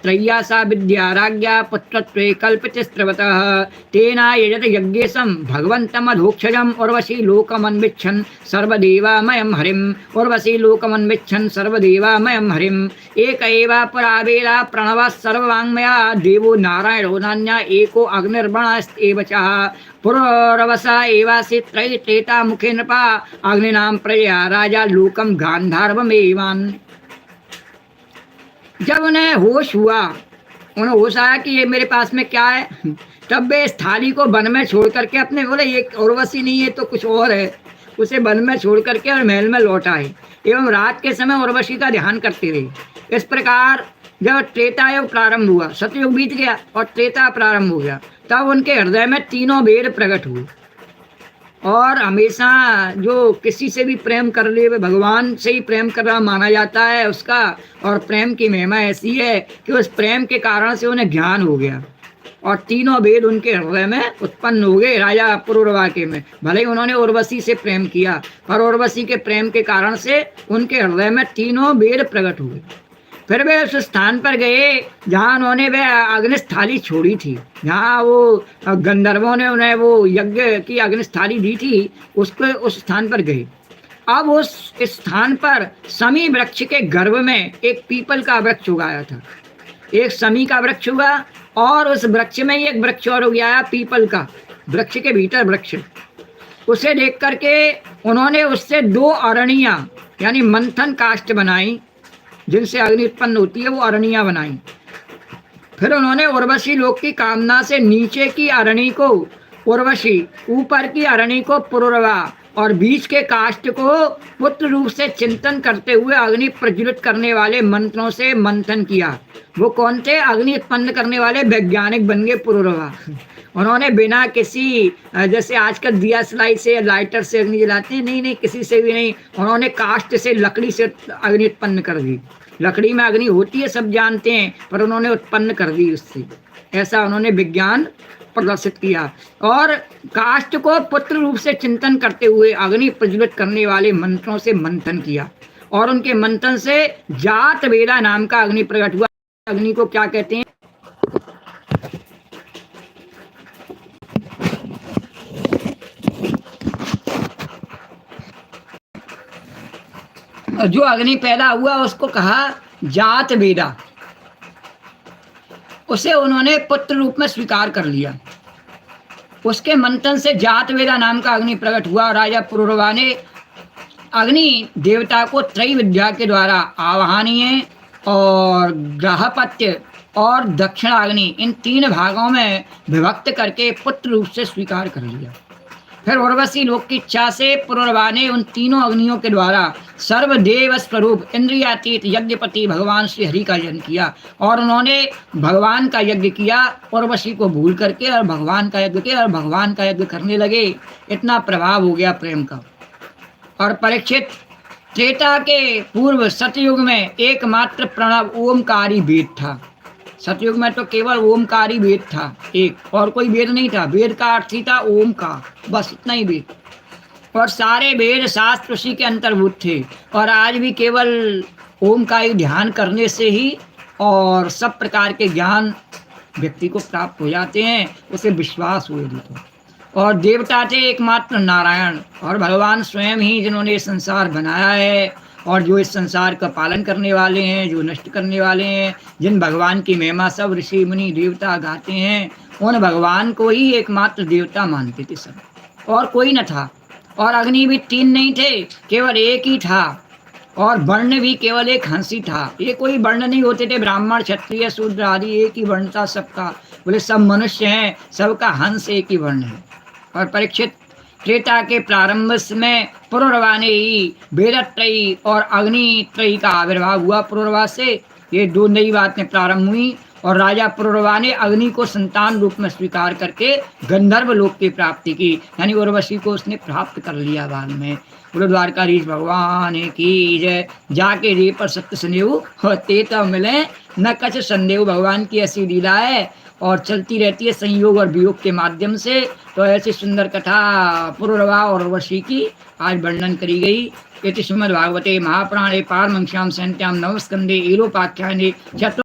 त्रय्या सा विद्याराज्ञा पुत्रत्वे कल्पितस्त्रवतः तेना यजत यज्ञेशं भगवन्तमधोक्षजम् उर्वशी लोकमन्विच्छन् सर्वदेवामयं हरिम् उर्वशी लोकमन्विच्छन् सर्वदेवामयं हरिम् एक एवा परावेला प्रणवः सर्ववाङ्मया देवो नारायणो नान्या एको अग्निर्वणस्तेव च पुरवसा एवासि त्रयी त्रेता मुखे नृपा अग्निनां प्रजया राजा लोकम गांधारवमेवान्। जब उन्हें होश हुआ, उन्हें होश आया कि ये मेरे पास में क्या है, तब वे इस थाली को वन में छोड़ करके अपने बोले ये उर्वशी नहीं है तो कुछ और है, उसे वन में छोड़ करके और महल में लौट आए एवं रात के समय उर्वशी का ध्यान करते रहे। इस प्रकार जब त्रेता युग प्रारंभ हुआ, सतयुग बीत गया और त्रेता प्रारंभ हो गया, तब उनके हृदय में तीनों वेद प्रकट हुए। और हमेशा जो किसी से भी प्रेम कर ले वे भगवान से ही प्रेम कर रहा माना जाता है उसका। और प्रेम की महिमा ऐसी है कि उस प्रेम के कारण से उन्हें ज्ञान हो गया और तीनों वेद उनके हृदय में उत्पन्न हो गए राजा पुरुरवा के में। भले ही उन्होंने उर्वशी से प्रेम किया पर उर्वशी के प्रेम के कारण से उनके हृदय में तीनों वेद प्रकट हुए। फिर वे उस स्थान पर गए जहाँ उन्होंने वह अग्निस्थाली छोड़ी थी, जहाँ वो गंधर्वों ने उन्हें वो यज्ञ की अग्निस्थाली दी थी, उसके उस स्थान पर गए। अब उस स्थान पर समी वृक्ष के गर्भ में एक पीपल का वृक्ष उगाया था, एक समी का वृक्ष हुआ और उस वृक्ष में एक वृक्ष और उगाया पीपल का, वृक्ष के भीतर वृक्ष। उसे देख करके उन्होंने उससे 2 अरणियाँ यानी मंथन काष्ठ बनाई जिनसे अग्नि उत्पन्न होती है, वो अरणियाँ बनाई। फिर उन्होंने उर्वशी लोक की कामना से नीचे की अरणी को उर्वशी, ऊपर की अरणी को पुरुरवा और बीच के काष्ठ को पुत्र रूप से चिंतन करते हुए अग्नि प्रज्वलित करने वाले मंत्रों से मंथन किया। वो कौन थे? अग्नि उत्पन्न करने वाले वैज्ञानिक बन गए पुरुरवा। उन्होंने बिना किसी जैसे आजकल दिया सलाई से लाइटर से अग्नि जलाते हैं, नहीं किसी से भी नहीं, उन्होंने काष्ठ से लकड़ी से अग्नि उत्पन्न कर दी। लकड़ी में अग्नि होती है सब जानते हैं, पर उन्होंने उत्पन्न कर दी उससे। ऐसा उन्होंने विज्ञान प्रदर्शित किया और काष्ठ को पुत्र रूप से चिंतन करते हुए अग्नि प्रज्वलित करने वाले मंत्रों से मंथन किया और उनके मंथन से जात वेदा नाम का अग्नि प्रकट हुआ। अग्नि को क्या कहते हैं? जो अग्नि पैदा हुआ उसको कहा जात वेदा। उसे उन्होंने पुत्र रूप में स्वीकार कर लिया। उसके मंथन से जात वेदा नाम का अग्नि प्रकट हुआ। राजा पुरुरवा ने अग्नि देवता को त्रय विद्या के द्वारा आवाहनीय और ग्रहपत्य और दक्षिणाग्नि इन 3 भागों में विभक्त करके पुत्र रूप से स्वीकार कर लिया। फिर उर्वशी लोक की इच्छा से पुरुरवा ने उन तीनों अग्नियों के द्वारा सर्वदेव स्वरूप इंद्रियातीत यज्ञपति भगवान श्री हरि का यज्ञ किया और उन्होंने भगवान का यज्ञ किया उर्वशी को भूल करके और भगवान का यज्ञ किया और भगवान का यज्ञ करने लगे। इतना प्रभाव हो गया प्रेम का। और परीक्षित, त्रेता के पूर्व सतयुग में एकमात्र प्रणव ओमकारी वेद था। सतयुग में तो केवल ओमकारी वेद था, एक और कोई वेद नहीं था। वेद का अर्थ ही था ओम का, बस इतना ही वेद। और सारे वेद शास्त्र उसी के अंतर्भूत थे। और आज भी केवल ओम का ही ध्यान करने से ही और सब प्रकार के ज्ञान व्यक्ति को प्राप्त हो जाते हैं, उसे विश्वास हुए तो। और देवता थे एकमात्र नारायण और भगवान स्वयं ही जिन्होंने संसार बनाया है और जो इस संसार का पालन करने वाले हैं, जो नष्ट करने वाले हैं, जिन भगवान की महिमा सब ऋषि मुनि देवता गाते हैं, उन भगवान को ही एकमात्र देवता मानते थे सब, और कोई न था। और अग्नि भी 3 नहीं थे, केवल एक ही था। और वर्ण भी केवल एक हंस ही था। ये कोई वर्ण नहीं होते थे, ब्राह्मण क्षत्रिय शूद्र आदि, एक ही वर्ण था सबका। बोले सब मनुष्य हैं, सबका हंस एक ही वर्ण है। और परीक्षित, त्रेता के प्रारंभ में पुरुरवा ने ही वेदत्रयी और अग्नित्रयी का आविर्भाव हुआ। पुरुरवा से ये 2 नई बातें प्रारंभ हुई और राजा पुरुरवा ने अग्नि को संतान रूप में स्वीकार करके गंधर्व लोक की प्राप्ति की, यानी उर्वशी को उसने प्राप्त कर लिया बाद में। बोलो द्वारकाधीश भगवान की जय। जाके रे पर सत्य संदेव होते तो मिले न कछ संदेव। भगवान की ऐसी लीला है और चलती रहती है संयोग और वियोग के माध्यम से। तो ऐसी सुंदर कथा पुरुरवा और उर्वशी की आज वर्णन करी गई। इति श्रीमद्भागवते महापुराणे पारमहंस्यां संहितायां नवमस्कन्धे एलोपाख्याने